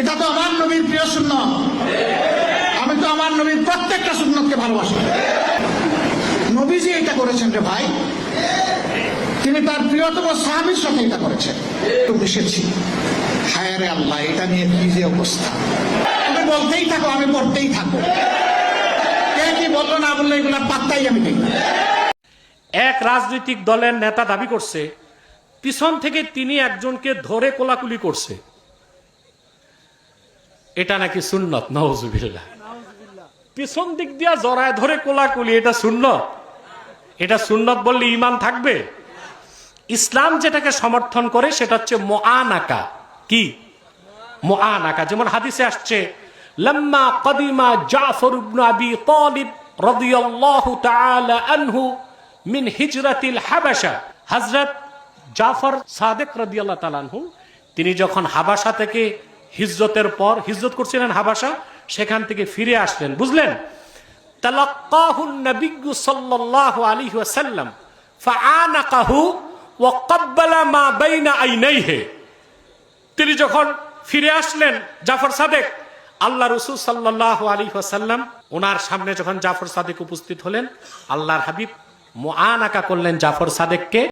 এটা তো আমার নবীর প্রিয় সুন্নাত। আমি তো আমার নবীর প্রত্যেকটা সুন্নাতকে ভালোবাসি। নবীজি এটা করেছেন রে ভাই, তিনি তার প্রিয়তম সাহাবীর সাথে এটা করেছেন। তো মিশেছি, হায় রে আল্লাহ, এটা নিয়ে কি যে অবস্থা। তুমি বলতেই থাকো, আমি পড়তেই থাকো, কে কি বললো না বললো এগুলো পাত্তাই আমি নেই। এক রাজনৈতিক দলের নেতা দাবি করছে পিছন থেকে তিনি একজনকে ধরে কোলাকুলি করছে, এটা নাকি সুন্নত। নাউজুবিল্লাহ। পিছন দিক দিয়া জড়ায় ধরে কোলাকুলি, এটা সুন্নত? এটা সুন্নত বললে ঈমান থাকবে? ইসলাম যেটাকে সমর্থন করে সেটা হচ্ছে মুআনাকা। কি মুআনাকা? যেমন হাদিসে আসছে, লাম্মা কদিমা জাফর ইবনে আবি তালিব রাদিয়াল্লাহু তাআলা আনহু মিন হিজরাতিল হাবাশা। হযরত জাফর সাদিক রাদিয়াল্লাহু তাআলা আনহু তিনি যখন হাবাসা থেকে হিজরতের পর হিজরত করছিলেন হাবাসা, সেখান থেকে ফিরে আসলেন, বুঝলেন? তালাক্কাহুন নবিয়্যু সাল্লাল্লাহু আলাইহি ওয়াসাল্লাম ফাআনাকাহু ওয়া ক্বাব্বালা মা বাইনা আইনাইহি। তিনি যখন ফিরে আসলেন জাফর সাদেক, আল্লাহ রাসূল সাল্লাল্লাহু আলাইহি ওয়াসাল্লাম ওনার সামনে যখন জাফর সাদেক উপস্থিত হলেন, আল্লাহর হাবিব মুআনাকা করলেন জাফর সাদেককে।